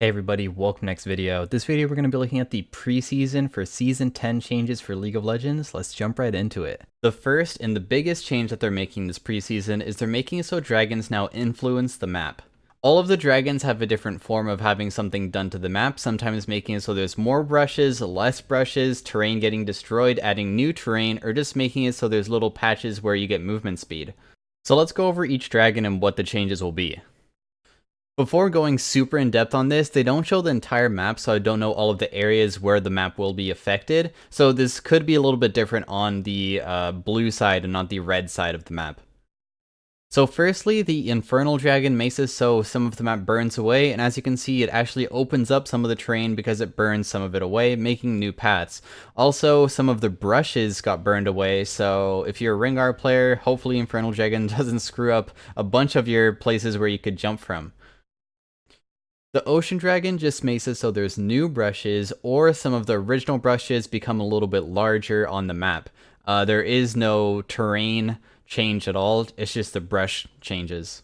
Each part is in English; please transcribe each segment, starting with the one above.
Hey everybody, welcome to the next video. This video we're going to be looking at the preseason for Season 10 changes for League of Legends. Let's jump right into it. The first and the biggest change that they're making this preseason is they're making it so dragons now influence the map. All of the dragons have a different form of having something done to the map, sometimes making it so there's more brushes, less brushes, terrain getting destroyed, adding new terrain, or just making it so there's little patches where you get movement speed. So let's go over each dragon and what the changes will be. Before going super in depth on this, they don't show the entire map, so I don't know all of the areas where the map will be affected. So this could be a little bit different on the blue side and not the red side of the map. So firstly, the Infernal Dragon makes it so some of the map burns away, and as you can see, it actually opens up some of the terrain because it burns some of it away, making new paths. Also, some of the brushes got burned away, so if you're a Rengar player, hopefully Infernal Dragon doesn't screw up a bunch of your places where you could jump from. The Ocean Dragon just makes it so there's new brushes, or some of the original brushes become a little bit larger on the map. There is no terrain change at all, it's just the brush changes.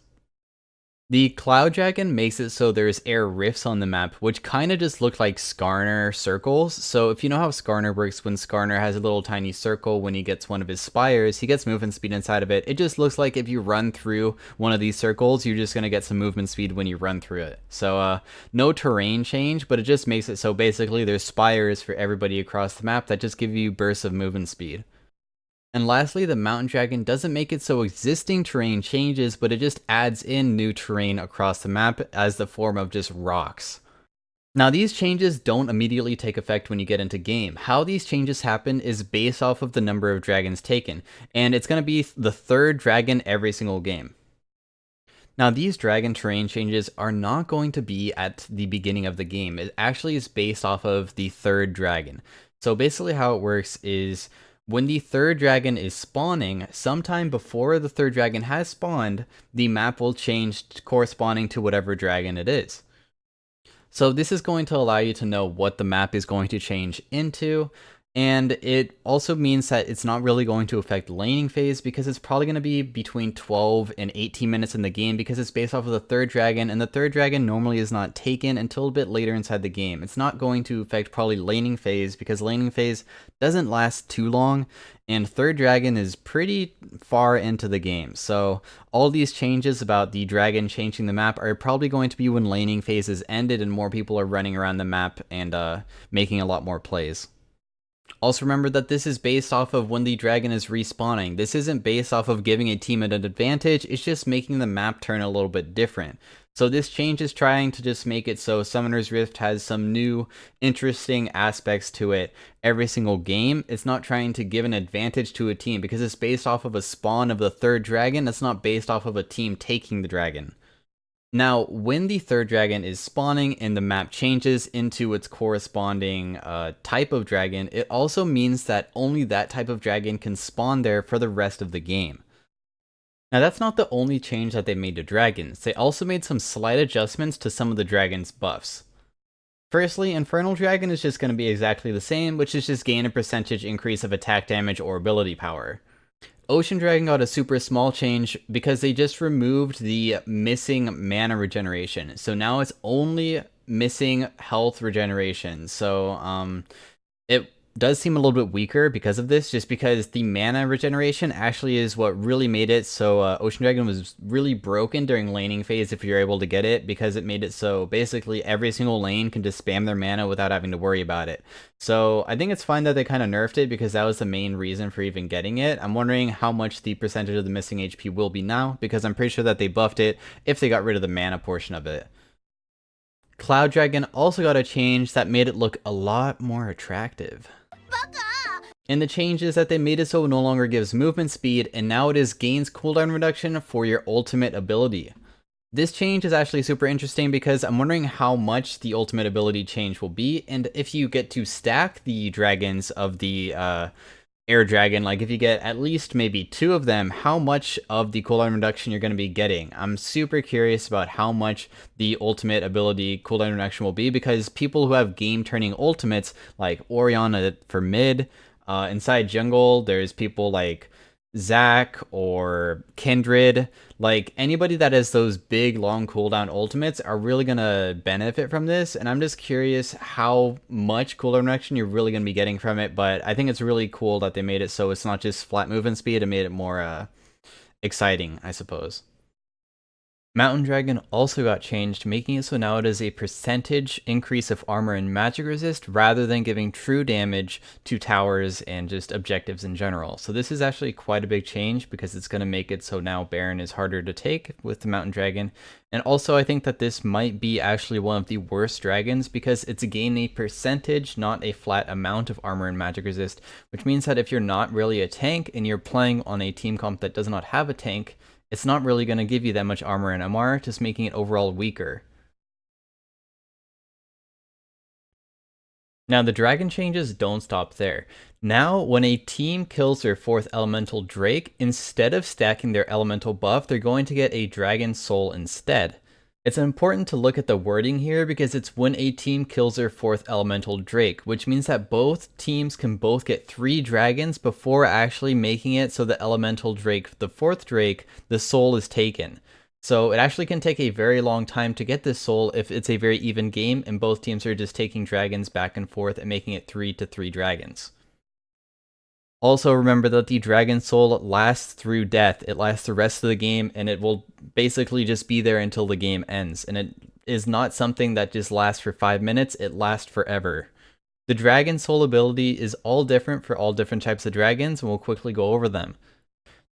The Cloud Dragon makes it so there's air rifts on the map, which kind of just look like Skarner circles. So if you know how Skarner works, when Skarner has a little tiny circle when he gets one of his spires, he gets movement speed inside of it. It just looks like if you run through one of these circles, you're just going to get some movement speed when you run through it. So no terrain change, but it just makes it so basically there's spires for everybody across the map that just give you bursts of movement speed. And lastly, the Mountain Dragon doesn't make it so existing terrain changes, but it just adds in new terrain across the map as the form of just rocks. Now these changes don't immediately take effect when you get into game. How these changes happen is based off of the number of dragons taken, and it's going to be the third dragon every single game. Now these dragon terrain changes are not going to be at the beginning of the game. It actually is based off of the third dragon. So basically how it works is when the third dragon is spawning, sometime before the third dragon has spawned, the map will change corresponding to whatever dragon it is. So this is going to allow you to know what the map is going to change into, and it also means that it's not really going to affect laning phase because it's probably going to be between 12 and 18 minutes in the game because it's based off of the third dragon, and the third dragon normally is not taken until a bit later inside the game. It's not going to affect probably laning phase because laning phase doesn't last too long, and third dragon is pretty far into the game. So all these changes about the dragon changing the map are probably going to be when laning phase is ended and more people are running around the map and making a lot more plays. Also remember that this is based off of when the dragon is respawning. This isn't based off of giving a team an advantage, it's just making the map turn a little bit different. So this change is trying to just make it so Summoner's Rift has some new, interesting aspects to it every single game. It's not trying to give an advantage to a team because it's based off of a spawn of the third dragon. It's not based off of a team taking the dragon. Now, when the third dragon is spawning and the map changes into its corresponding type of dragon, it also means that only that type of dragon can spawn there for the rest of the game. Now, that's not the only change that they made to dragons. They also made some slight adjustments to some of the dragon's buffs. Firstly, Infernal Dragon is just going to be exactly the same, which is just gain a percentage increase of attack damage or ability power. Ocean Dragon got a super small change because they just removed the missing mana regeneration. So now it's only missing health regeneration. So it does seem a little bit weaker because of this, just because the mana regeneration actually is what really made it so Ocean Dragon was really broken during laning phase if you're able to get it, because it made it so basically every single lane can just spam their mana without having to worry about it. So I think it's fine that they kind of nerfed it because that was the main reason for even getting it. I'm wondering how much the percentage of the missing HP will be now, because I'm pretty sure that they buffed it if they got rid of the mana portion of it. Cloud Dragon also got a change that made it look a lot more attractive. And the change is that they made it so it no longer gives movement speed, and now it is gains cooldown reduction for your ultimate ability. This change is actually super interesting because I'm wondering how much the ultimate ability change will be, and if you get to stack the dragons of the air dragon, like if you get at least maybe 2 of them, how much of the cooldown reduction you're going to be getting. I'm super curious about how much the ultimate ability cooldown reduction will be, because people who have game turning ultimates like Orion for mid, inside jungle there's people like Zac or Kindred, like anybody that has those big long cooldown ultimates are really gonna benefit from this. And I'm just curious how much cooldown reduction you're really gonna be getting from it. But I think it's really cool that they made it so it's not just flat movement speed. It made it more exciting, I suppose. Mountain Dragon also got changed, making it so now it is a percentage increase of armor and magic resist rather than giving true damage to towers and just objectives in general. So this is actually quite a big change because it's going to make it so now Baron is harder to take with the Mountain Dragon. And also I think that this might be actually one of the worst dragons because it's gaining a percentage, not a flat amount of armor and magic resist, which means that if you're not really a tank and you're playing on a team comp that does not have a tank, it's not really going to give you that much armor and MR, just making it overall weaker. Now, the dragon changes don't stop there. Now, when a team kills their 4th elemental Drake, instead of stacking their elemental buff, they're going to get a dragon soul instead. It's important to look at the wording here because it's when a team kills their 4th elemental Drake, which means that both teams can both get 3 dragons before actually making it so the elemental Drake, the 4th Drake, the soul is taken. So it actually can take a very long time to get this soul if it's a very even game and both teams are just taking dragons back and forth and making it 3 to 3 dragons. Also remember that the Dragon Soul lasts through death. It lasts the rest of the game, and it will basically just be there until the game ends. And it is not something that just lasts for 5 minutes, it lasts forever. The Dragon Soul ability is all different for all different types of dragons, and we'll quickly go over them.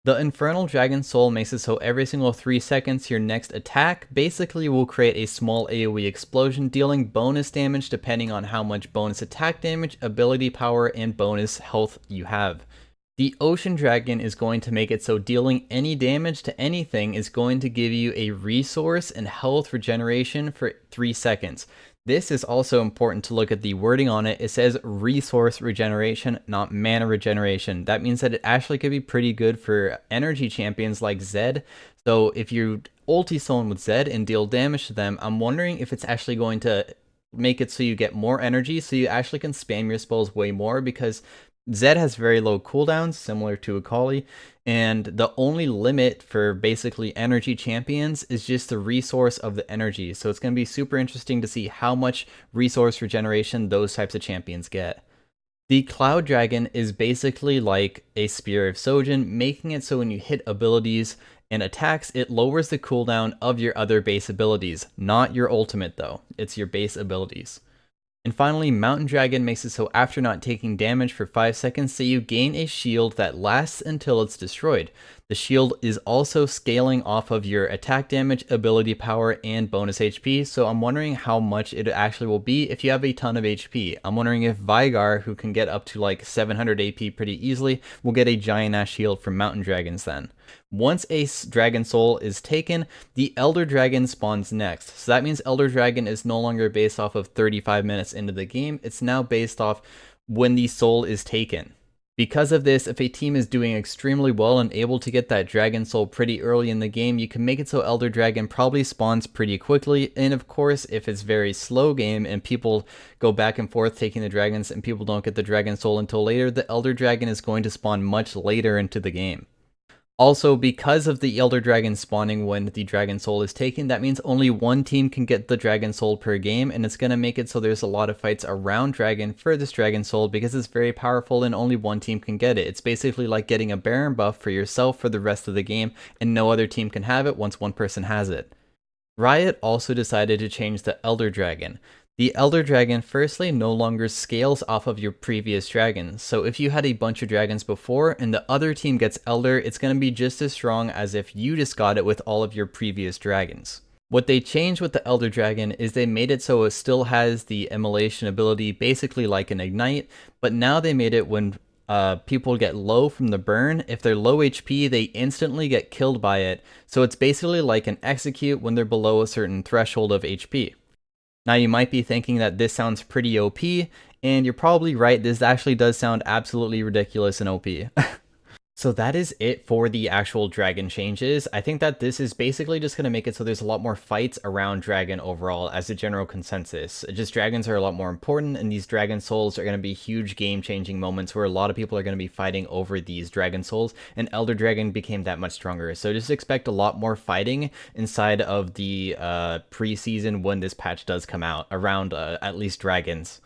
The Infernal Dragon Soul makes it so every single 3 seconds your next attack basically will create a small AoE explosion, dealing bonus damage depending on how much bonus attack damage, ability power, and bonus health you have. The Ocean Dragon is going to make it so dealing any damage to anything is going to give you a resource and health regeneration for 3 seconds. This is also important to look at the wording on it. It says resource regeneration, not mana regeneration. That means that it actually could be pretty good for energy champions like Zed. So if you ulti someone with Zed and deal damage to them, I'm wondering if it's actually going to make it so you get more energy so you actually can spam your spells way more, because Zed has very low cooldowns, similar to Akali, and the only limit for basically energy champions is just the resource of the energy. So it's going to be super interesting to see how much resource regeneration those types of champions get. The Cloud Dragon is basically like a Spear of Sojin, making it so when you hit abilities and attacks, it lowers the cooldown of your other base abilities. Not your ultimate though, it's your base abilities. And finally, Mountain Dragon makes it so after not taking damage for 5 seconds, that you gain a shield that lasts until it's destroyed. The shield is also scaling off of your attack damage, ability power, and bonus HP, so I'm wondering how much it actually will be if you have a ton of HP. I'm wondering if Veigar, who can get up to like 700 AP pretty easily, will get a giant ass shield from Mountain Dragons then. Once a Dragon Soul is taken, the Elder Dragon spawns next. So that means Elder Dragon is no longer based off of 35 minutes into the game, it's now based off when the soul is taken. Because of this, if a team is doing extremely well and able to get that Dragon Soul pretty early in the game, you can make it so Elder Dragon probably spawns pretty quickly. And of course, if it's very slow game and people go back and forth taking the dragons and people don't get the Dragon Soul until later, the Elder Dragon is going to spawn much later into the game. Also, because of the Elder Dragon spawning when the Dragon Soul is taken, that means only one team can get the Dragon Soul per game, and it's going to make it so there's a lot of fights around Dragon for this Dragon Soul because it's very powerful and only one team can get it. It's basically like getting a Baron buff for yourself for the rest of the game, and no other team can have it once one person has it. Riot also decided to change the Elder Dragon. The Elder Dragon firstly no longer scales off of your previous dragons, so if you had a bunch of dragons before and the other team gets Elder, it's going to be just as strong as if you just got it with all of your previous dragons. What they changed with the Elder Dragon is they made it so it still has the immolation ability, basically like an Ignite, but now they made it when people get low from the burn, if they're low HP, they instantly get killed by it, so it's basically like an Execute when they're below a certain threshold of HP. Now you might be thinking that this sounds pretty OP, and you're probably right, this actually does sound absolutely ridiculous and OP. So that is it for the actual dragon changes. I think that this is basically just going to make it so there's a lot more fights around dragon overall as a general consensus. Just dragons are a lot more important, and these dragon souls are going to be huge game-changing moments where a lot of people are going to be fighting over these dragon souls, and Elder Dragon became that much stronger. So just expect a lot more fighting inside of the preseason when this patch does come out around at least dragons.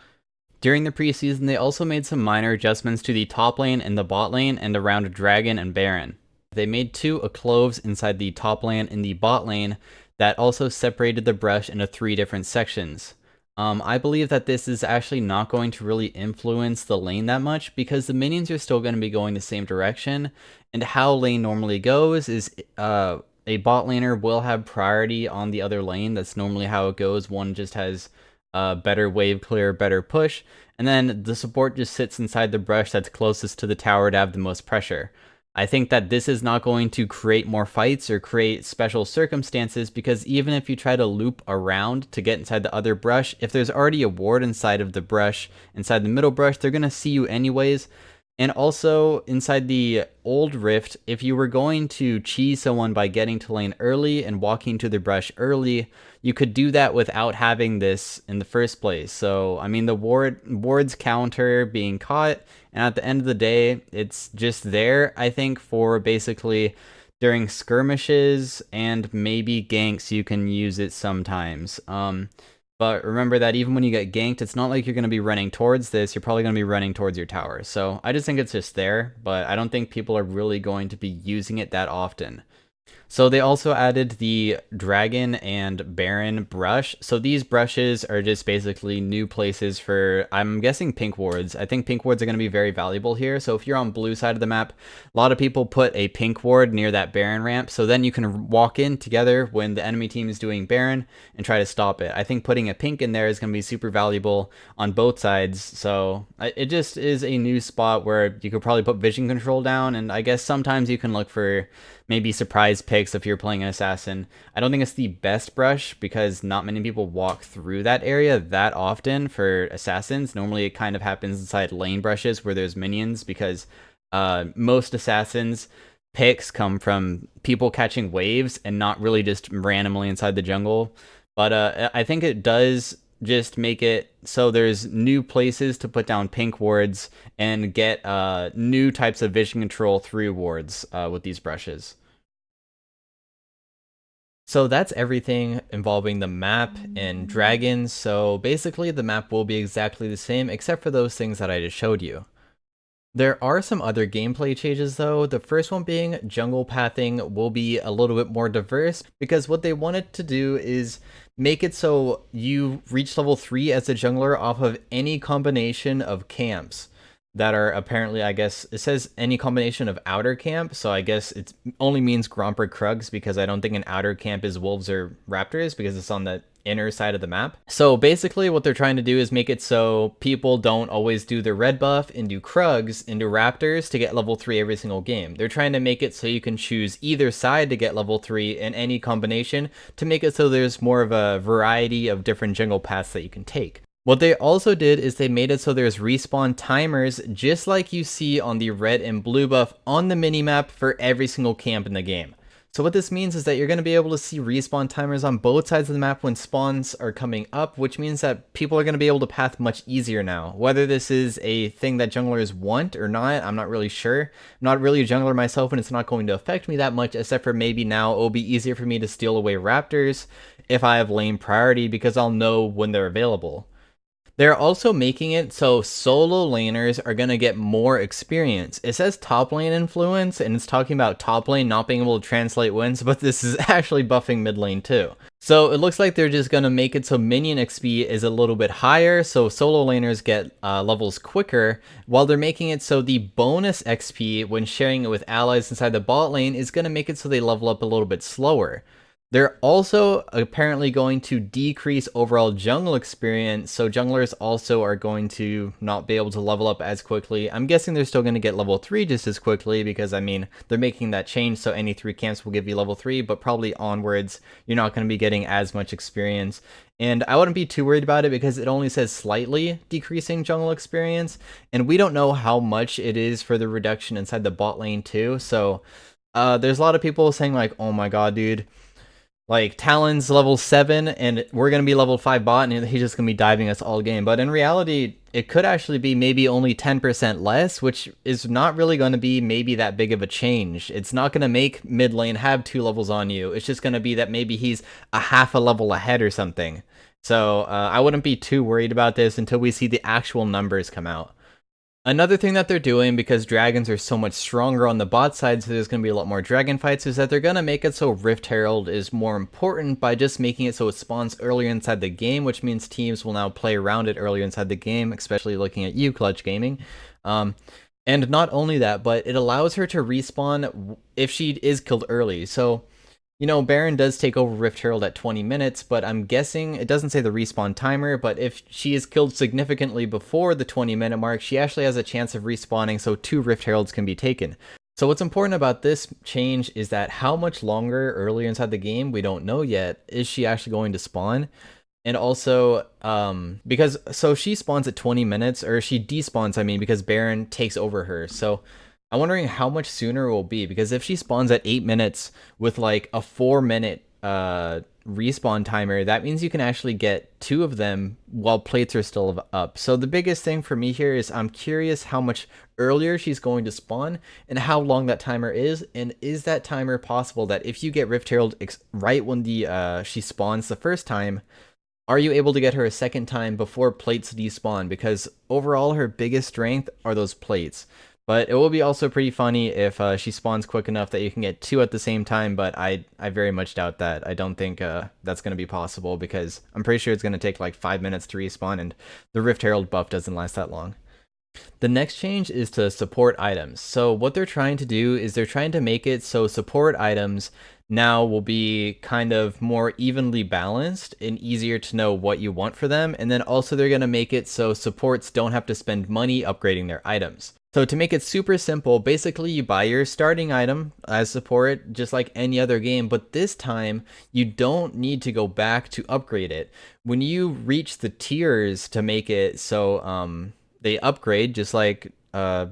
During the preseason, they also made some minor adjustments to the top lane and the bot lane and around Dragon and Baron. They made 2 cloves inside the top lane and the bot lane that also separated the brush into 3 different sections. I believe that this is actually not going to really influence the lane that much because the minions are still going to be going the same direction, and how lane normally goes is a bot laner will have priority on the other lane. That's normally how it goes. One just has better wave clear, better push, and then the support just sits inside the brush that's closest to the tower to have the most pressure. I think that this is not going to create more fights or create special circumstances because even if you try to loop around to get inside the other brush, if there's already a ward inside of the brush, inside the middle brush, they're going to see you anyways. And also, inside the old rift, if you were going to cheese someone by getting to lane early and walking to the brush early, you could do that without having this in the first place. So, I mean, the ward's counter being caught, and at the end of the day, it's just there, I think, for basically during skirmishes and maybe ganks, you can use it sometimes. But remember that even when you get ganked, it's not like you're going to be running towards this. You're probably going to be running towards your tower. So I just think it's just there, but I don't think people are really going to be using it that often. So they also added the Dragon and Baron brush. So these brushes are just basically new places for, I'm guessing, pink wards. I think pink wards are going to be very valuable here. So if you're on blue side of the map, a lot of people put a pink ward near that Baron ramp. So then you can walk in together when the enemy team is doing Baron and try to stop it. I think putting a pink in there is going to be super valuable on both sides. So it just is a new spot where you could probably put vision control down. And I guess sometimes you can look for maybe surprise picks if you're playing an assassin. I don't think it's the best brush because not many people walk through that area that often for assassins. Normally it kind of happens inside lane brushes where there's minions because most assassins picks come from people catching waves and not really just randomly inside the jungle. But I think it does just make it so there's new places to put down pink wards and get new types of vision control through wards with these brushes. So that's everything involving the map and dragons. So basically the map will be exactly the same except for those things that I just showed you. There are some other gameplay changes though. The first one being jungle pathing will be a little bit more diverse because what they wanted to do is make it so you reach level 3 as a jungler off of any combination of camps that are apparently, I guess, it says any combination of outer camp, so I guess it only means Gromp or Krugs because I don't think an outer camp is wolves or raptors because it's on the inner side of the map. So basically what they're trying to do is make it so people don't always do the red buff and do Krugs into raptors to get level 3 every single game. They're trying to make it so you can choose either side to get level 3 in any combination to make it so there's more of a variety of different jungle paths that you can take. What they also did is they made it so there's respawn timers just like you see on the red and blue buff on the minimap for every single camp in the game. So what this means is that you're going to be able to see respawn timers on both sides of the map when spawns are coming up, which means that people are going to be able to path much easier now. Whether this is a thing that junglers want or not, I'm not really sure. I'm not really a jungler myself and it's not going to affect me that much, except for maybe now it'll be easier for me to steal away raptors if I have lane priority because I'll know when they're available. They're also making it so solo laners are going to get more experience. It says top lane influence, and it's talking about top lane not being able to translate wins, but this is actually buffing mid lane too. So it looks like they're just going to make it so minion XP is a little bit higher, so solo laners get levels quicker, while they're making it so the bonus XP when sharing it with allies inside the bot lane is going to make it so they level up a little bit slower. They're also apparently going to decrease overall jungle experience, so junglers also are going to not be able to level up as quickly. I'm guessing they're still going to get level 3 just as quickly because, I mean, they're making that change, so any 3 camps will give you level 3, but probably onwards, you're not going to be getting as much experience. And I wouldn't be too worried about it because it only says slightly decreasing jungle experience, and we don't know how much it is for the reduction inside the bot lane too, so there's a lot of people saying like, oh my god, dude, like Talon's level 7 and we're going to be level 5 bot and he's just going to be diving us all game. But in reality, it could actually be maybe only 10% less, which is not really going to be maybe that big of a change. It's not going to make mid lane have 2 levels on you. It's just going to be that maybe he's a half a level ahead or something. So I wouldn't be too worried about this until we see the actual numbers come out. Another thing that they're doing, because dragons are so much stronger on the bot side, so there's going to be a lot more dragon fights, is that they're going to make it so Rift Herald is more important by just making it so it spawns earlier inside the game, which means teams will now play around it earlier inside the game, especially looking at you, Clutch Gaming. And not only that, but it allows her to respawn if she is killed early. So, you know, Baron does take over Rift Herald at 20 minutes, but I'm guessing, it doesn't say the respawn timer, but if she is killed significantly before the 20-minute mark, she actually has a chance of respawning, so 2 Rift Heralds can be taken. So what's important about this change is that how much longer earlier inside the game, we don't know yet, is she actually going to spawn? And also, because, so she spawns at 20 minutes, or she despawns, I mean, because Baron takes over her, so I'm wondering how much sooner it will be, because if she spawns at 8 minutes with like a 4-minute respawn timer, that means you can actually get 2 of them while plates are still up. So the biggest thing for me here is I'm curious how much earlier she's going to spawn and how long that timer is, and is that timer possible that if you get Rift Herald right when the she spawns the first time, are you able to get her a second time before plates despawn? Because overall her biggest strength are those plates. But it will be also pretty funny if she spawns quick enough that you can get 2 at the same time, but I very much doubt that. I don't think that's going to be possible because I'm pretty sure it's going to take like 5 minutes to respawn, and the Rift Herald buff doesn't last that long. The next change is to support items. So what they're trying to do is they're trying to make it so support items now will be kind of more evenly balanced and easier to know what you want for them. And then also they're going to make it so supports don't have to spend money upgrading their items. So to make it super simple, basically you buy your starting item as support just like any other game, but this time you don't need to go back to upgrade it. When you reach the tiers to make it so they upgrade just like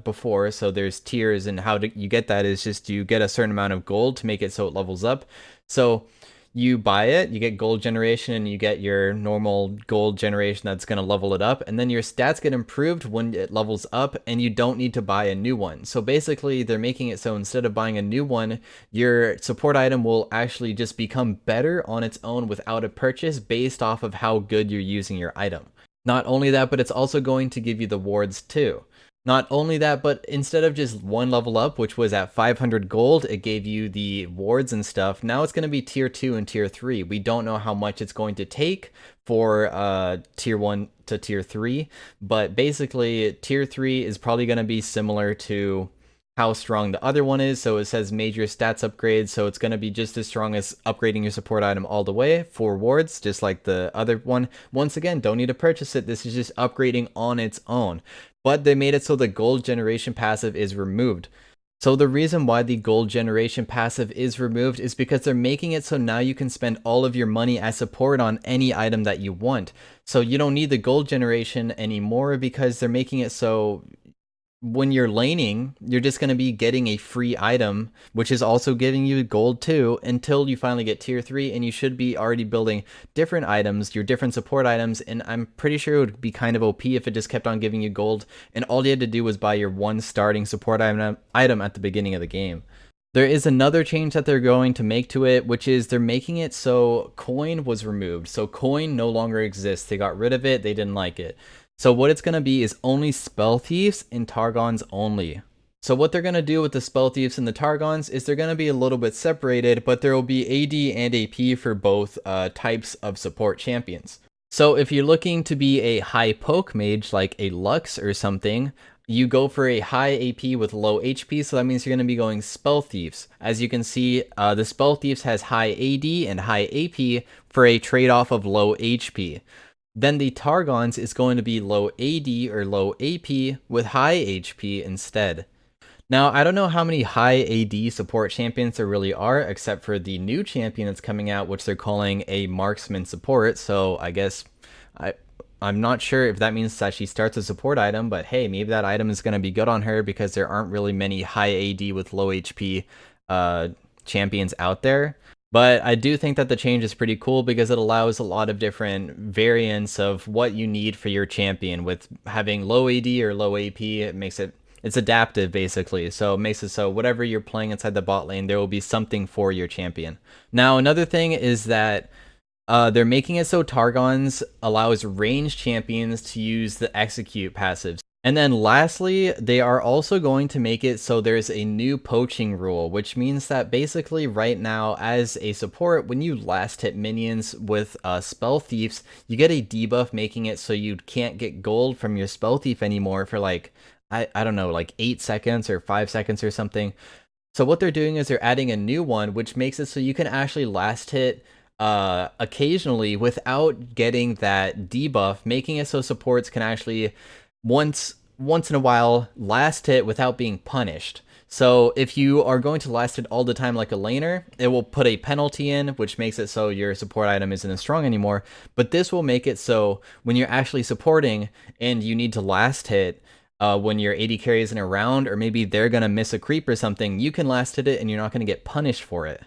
before, so there's tiers, and how you get that is just you get a certain amount of gold to make it so it levels up. So you buy it, you get gold generation, and you get your normal gold generation that's going to level it up, and then your stats get improved when it levels up, and you don't need to buy a new one. So basically they're making it so instead of buying a new one, your support item will actually just become better on its own without a purchase based off of how good you're using your item. Not only that, but it's also going to give you the wards too. Not only that, but instead of just 1 level up, which was at 500 gold, it gave you the wards and stuff. Now it's going to be tier 2 and tier 3. We don't know how much it's going to take for tier 1 to tier 3, but basically tier 3 is probably going to be similar to how strong the other one is. So it says major stats upgrades, so it's going to be just as strong as upgrading your support item all the way for wards, just like the other one. Once again, don't need to purchase it. This is just upgrading on its own. But they made it so the gold generation passive is removed. So the reason why the gold generation passive is removed is because they're making it so now you can spend all of your money as support on any item that you want. So you don't need the gold generation anymore because they're making it so when you're laning, you're just going to be getting a free item, which is also giving you gold too, until you finally get tier 3, and you should be already building different items, your different support items, and I'm pretty sure it would be kind of OP if it just kept on giving you gold, and all you had to do was buy your 1 starting support item at the beginning of the game. There is another change that they're going to make to it, which is they're making it so coin was removed. So coin no longer exists. They got rid of it. They didn't like it. So what it's going to be is only Spell Thieves and Targons only. So what they're going to do with the Spell Thieves and the Targons is they're going to be a little bit separated, but there will be AD and AP for both types of support champions. So if you're looking to be a high poke mage like a Lux or something, you go for a high AP with low HP, so that means you're going to be going Spell Thieves. As you can see, the Spell Thieves has high AD and high AP for a trade-off of low HP. Then the Targons is going to be low AD or low AP with high HP instead. Now, I don't know how many high AD support champions there really are, except for the new champion that's coming out, which they're calling a marksman support, so I guess I'm not sure if that means that she starts a support item, but hey, maybe that item is going to be good on her because there aren't really many high AD with low HP champions out there. But I do think that the change is pretty cool because it allows a lot of different variants of what you need for your champion. With having low AD or low AP, it makes it's adaptive basically. So it makes it so whatever you're playing inside the bot lane, there will be something for your champion. Now, another thing is that they're making it so Targons allows ranged champions to use the execute passives. And then lastly, they are also going to make it so there's a new poaching rule, which means that basically right now as a support, when you last hit minions with Spell Thieves, you get a debuff making it so you can't get gold from your Spell Thief anymore for like, I don't know, like 8 seconds or 5 seconds or something. So what they're doing is they're adding a new one, which makes it so you can actually last hit occasionally without getting that debuff, making it so supports can actually once in a while last hit without being punished. So if you are going to last hit all the time like a laner, it will put a penalty in, which makes it so your support item isn't as strong anymore. But this will make it so when you're actually supporting and you need to last hit when your AD carry isn't around, or maybe they're going to miss a creep or something, you can last hit it and you're not going to get punished for it.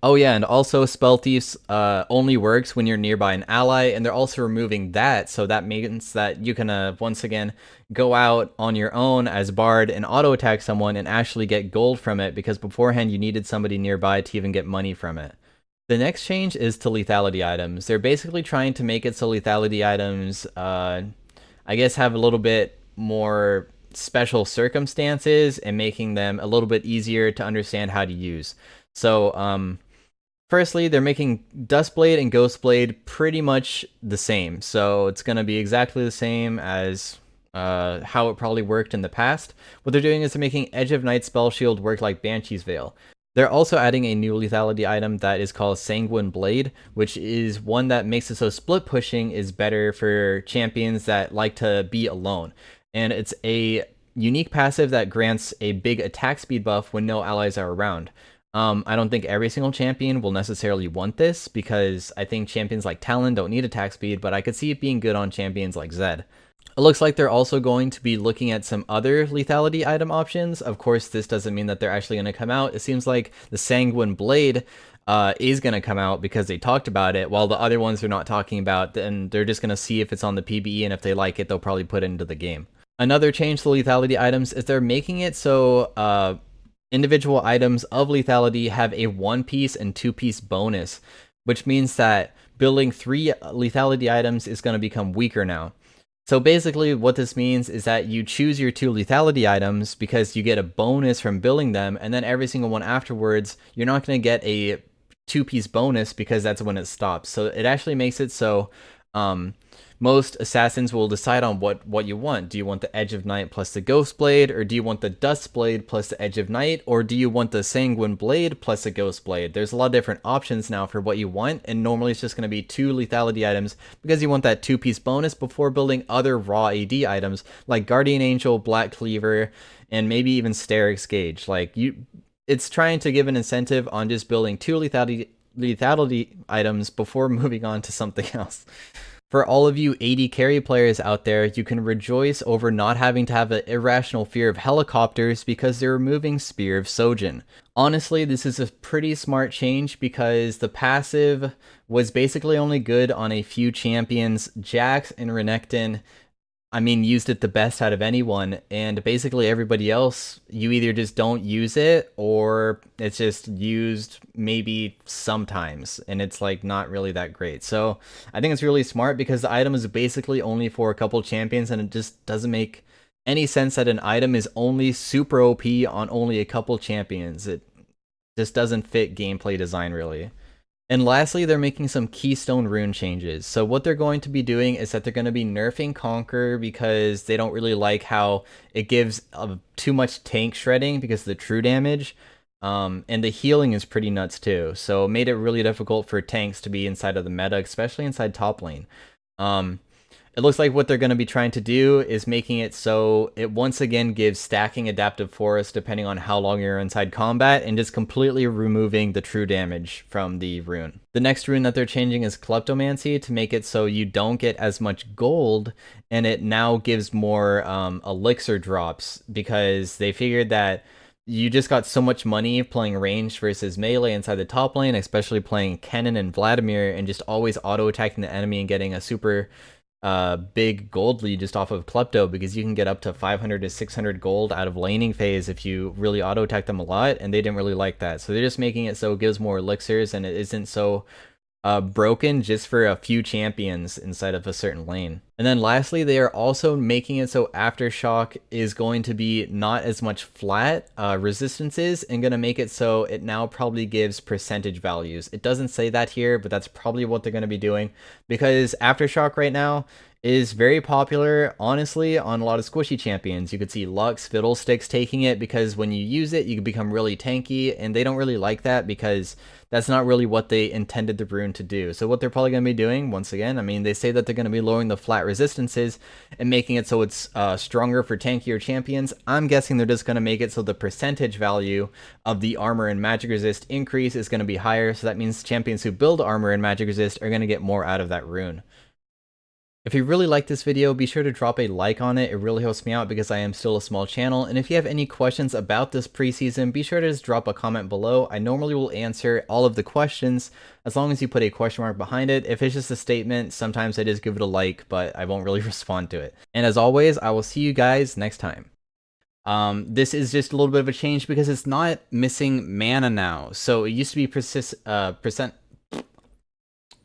Oh yeah, and also Spell Thieves only works when you're nearby an ally, and they're also removing that, so that means that you can once again go out on your own as Bard and auto attack someone and actually get gold from it, because beforehand you needed somebody nearby to even get money from it. The next change is to lethality items. They're basically trying to make it so lethality items, I guess, have a little bit more special circumstances and making them a little bit easier to understand how to use. So, firstly, they're making Duskblade and Ghostblade pretty much the same. So it's going to be exactly the same as how it probably worked in the past. What they're doing is they're making Edge of Night Spell Shield work like Banshee's Veil. They're also adding a new lethality item that is called Sanguine Blade, which is one that makes it so split pushing is better for champions that like to be alone. And it's a unique passive that grants a big attack speed buff when no allies are around. I don't think every single champion will necessarily want this, because I think champions like Talon don't need attack speed, but I could see it being good on champions like Zed. It looks like they're also going to be looking at some other lethality item options. Of course, this doesn't mean that they're actually going to come out. It seems like the Sanguine Blade is going to come out because they talked about it, while the other ones they're not talking about, then they're just going to see if it's on the PBE, and if they like it, they'll probably put it into the game. Another change to lethality items is they're making it so individual items of lethality have a 1-piece and 2-piece bonus, which means that building 3 lethality items is going to become weaker now. So basically what this means is that you choose your 2 lethality items because you get a bonus from building them, and then every single one afterwards, you're not going to get a 2-piece bonus because that's when it stops. So it actually makes it so most assassins will decide on what you want. Do you want the Edge of Night plus the Ghost Blade, or do you want the Dust Blade plus the Edge of Night, or do you want the Sanguine Blade plus the Ghost Blade? There's a lot of different options now for what you want, and normally it's just going to be 2 lethality items because you want that 2-piece bonus before building other raw AD items like Guardian Angel, Black Cleaver, and maybe even Sterix Gauge. It's trying to give an incentive on just building 2 lethality items before moving on to something else. For all of you AD carry players out there, you can rejoice over not having to have an irrational fear of helicopters because they're removing Spear of Sojin. Honestly, this is a pretty smart change because the passive was basically only good on a few champions. Jax and Renekton, I mean, used it the best out of anyone, and basically everybody else, you either just don't use it, or it's just used maybe sometimes, and it's like not really that great. So I think it's really smart because the item is basically only for a couple champions, and it just doesn't make any sense that an item is only super OP on only a couple champions. It just doesn't fit gameplay design really. And lastly, they're making some keystone rune changes. So what they're going to be doing is that they're going to be nerfing Conquer because they don't really like how it gives too much tank shredding because of the true damage. And the healing is pretty nuts too. So it made it really difficult for tanks to be inside of the meta, especially inside top lane. Um, it looks like what they're going to be trying to do is making it so it once again gives stacking adaptive forest depending on how long you're inside combat, and just completely removing the true damage from the rune. The next rune that they're changing is Kleptomancy to make it so you don't get as much gold, and it now gives more elixir drops because they figured that you just got so much money playing ranged versus melee inside the top lane, especially playing Kennen and Vladimir and just always auto attacking the enemy and getting a super big gold lead just off of Klepto, because you can get up to 500 to 600 gold out of laning phase if you really auto attack them a lot, and they didn't really like that. So they're just making it so it gives more elixirs and it isn't so broken just for a few champions inside of a certain lane. And then lastly, they are also making it so Aftershock is going to be not as much flat resistances, and going to make it so it now probably gives percentage values. It doesn't say that here, but that's probably what they're going to be doing, because Aftershock right now is very popular, honestly, on a lot of squishy champions. You could see Lux, Fiddlesticks taking it because when you use it, you can become really tanky, and they don't really like that because that's not really what they intended the rune to do. So what they're probably going to be doing, once again, I mean, they say that they're going to be lowering the flat resistances and making it so it's stronger for tankier champions. I'm guessing they're just going to make it so the percentage value of the armor and magic resist increase is going to be higher, so that means champions who build armor and magic resist are going to get more out of that rune. If you really like this video, be sure to drop a like on it. It really helps me out because I am still a small channel. And if you have any questions about this preseason, be sure to just drop a comment below. I normally will answer all of the questions as long as you put a question mark behind it. If it's just a statement, sometimes I just give it a like, but I won't really respond to it. And as always, I will see you guys next time. This is just a little bit of a change because it's not missing mana now. So it used to be percent